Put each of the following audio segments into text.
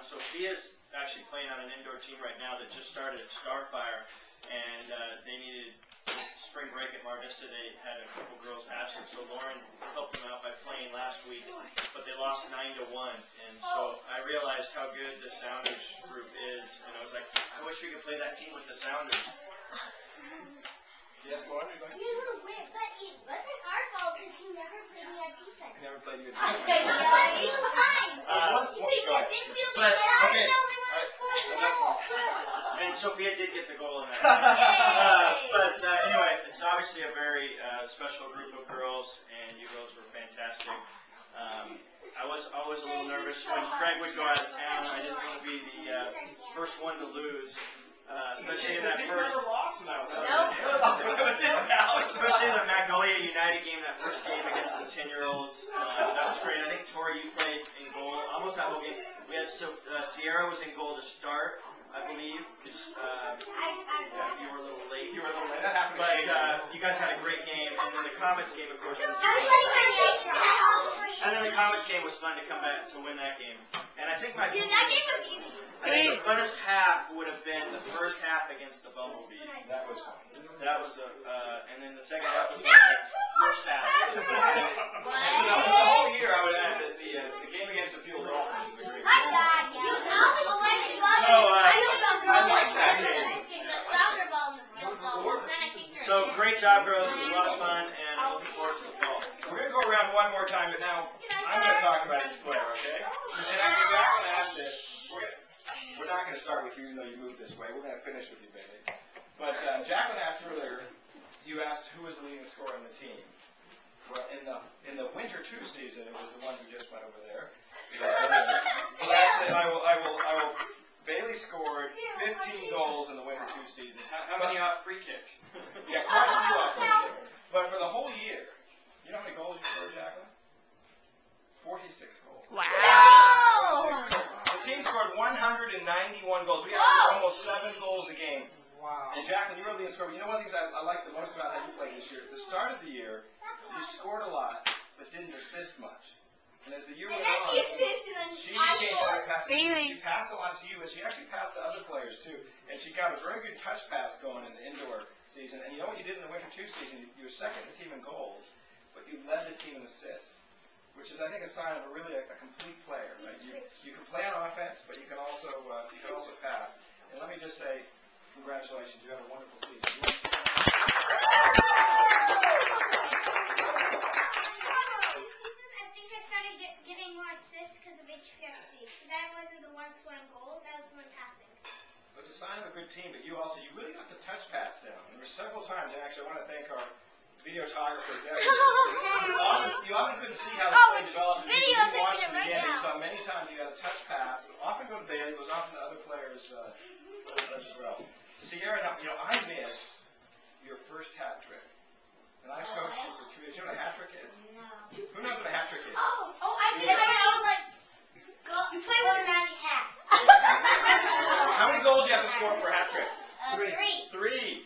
Sophia's actually playing on an indoor team right now that just started at Starfire, and they needed, with spring break at Mar Vista, they had a couple girls absent, so Lauren helped them out by playing last week, but they lost 9-1, and so I realized how good the Sounders group is, and I was like, I wish we could play that team with the Sounders. Yes, Lauren, you're going? You're a little weird, but it wasn't our fault because you never played me on defense. I never played you on defense. Yeah, single time. You think that midfield but, okay. And Sophia did get the goal in that. But anyway, it's obviously a very special group of girls, and you girls were fantastic. I was always a little nervous when Craig would go out of town. I didn't want to be the first one to lose. Especially in that first. Never lost now. Nope. Especially in the Magnolia United game, that first game against the 10-year-olds. That was great. I think Tori, you played in goal almost that whole game. We had Sierra was in goal to start, I believe, because you were a little late. You were a little late. That happened. But you guys had a great game, and then the Comets game, of course, was and then the Comets game was fun to come back to win that game. And I think my. Dude, that game was easy. I think the funnest half would have been the first half against the Bumblebees. That was fun. That was and then the second half was the first half. The whole year, I would add that the game against the Field Dolphins was a great game. So great job, girls. It was a lot of fun, and I'm looking forward to the fall. We're going to go around one more time, but now I'm going to talk about each player, okay? And actually, Jack going to ask this. We're not going to start with you, even though you moved this way. We're going to finish with you, Bailey. But Jacqueline asked earlier, you asked who was the leading scorer on the team. Well, in the Winter 2 season, it was the one who just went over there. Bailey scored 15 goals in the Winter 2 season. How many off free kicks? Yeah, quite a few off free kicks. But for the whole year, you know how many goals you scored, Jacqueline? 46 goals. Wow. The team scored 191 goals. We had almost 7 goals a game. Wow. And Jacqueline, you were the leading scorer. You know one of the things I like the most about how you played this year? At the start of the year, you scored a lot, but didn't assist much. And as the year went on, she became better passer. She passed a lot to you, and she actually passed to other players too. And she got a very good touch pass going in the indoor season. And you know what you did in the Winter 2 season? You were second in the team in goals, but you led the team in assists, which is, I think, a sign of a complete player. Right? You can play on offense, but you can also pass. And let me just say, congratulations. You had a wonderful season. Scoring goals, I was the one passing. It's a sign of a good team, but you really got the touch pass down. There were several times, and actually I want to thank our videographer, Debbie. You often couldn't see how the play developed. You watched it again, you saw many times you had a touch pass. It would often go to Bailey, it was often to other players as well. Sierra, I missed your first hat trick. And I coached you for 3 years. You know what a hat trick is? No. Who knows what a hat trick is? I did. You play with a magic hat. How many goals do you have to score for a hat trick? 3. 3.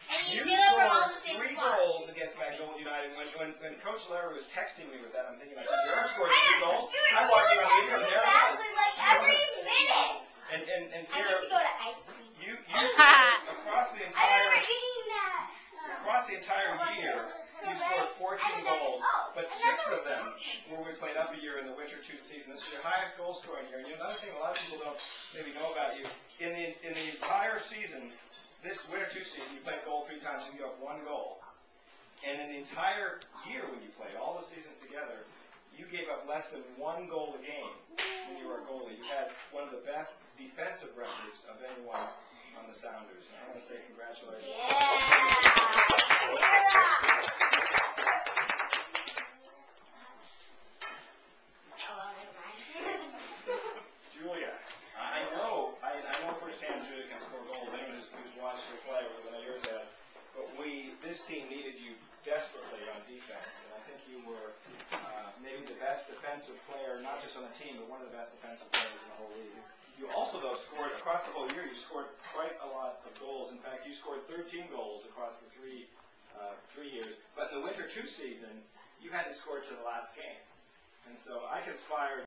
And you do it from all the same spots. 3 spot. goals against Magnolia United. When Coach Larry was texting me with that, I'm thinking, Sierra scored 3 goals? I walked in on the video, and there it was. Like every minute. And I Sierra, need to go to ice cream. you across the I remember entire eating that. year, you scored 14 goals, but 6 of them were we played up a year in the Winter 2 season. This is your highest goal scoring year. And another thing a lot of people don't maybe know about you, in the entire season, this Winter 2 season, you played goal 3 times and you gave up 1 goal. And in the entire year when you played, all the seasons together, you gave up less than 1 goal a game when you were a goalie. You had one of the best defensive records of anyone on the Sounders. I want to say congratulations. Julia, I know firsthand Julia can score goals. Anyone who's watched her play over the years has. But this team needed you desperately on defense, and I think you were maybe the best defensive player, not just on the team, but one of the best defensive players in the whole league. You also, though, scored across the whole year. You scored quite a lot of goals. In fact, you scored 13 goals across the 3 years. But in the Winter 2 season, you hadn't scored to the last game, and so I conspired.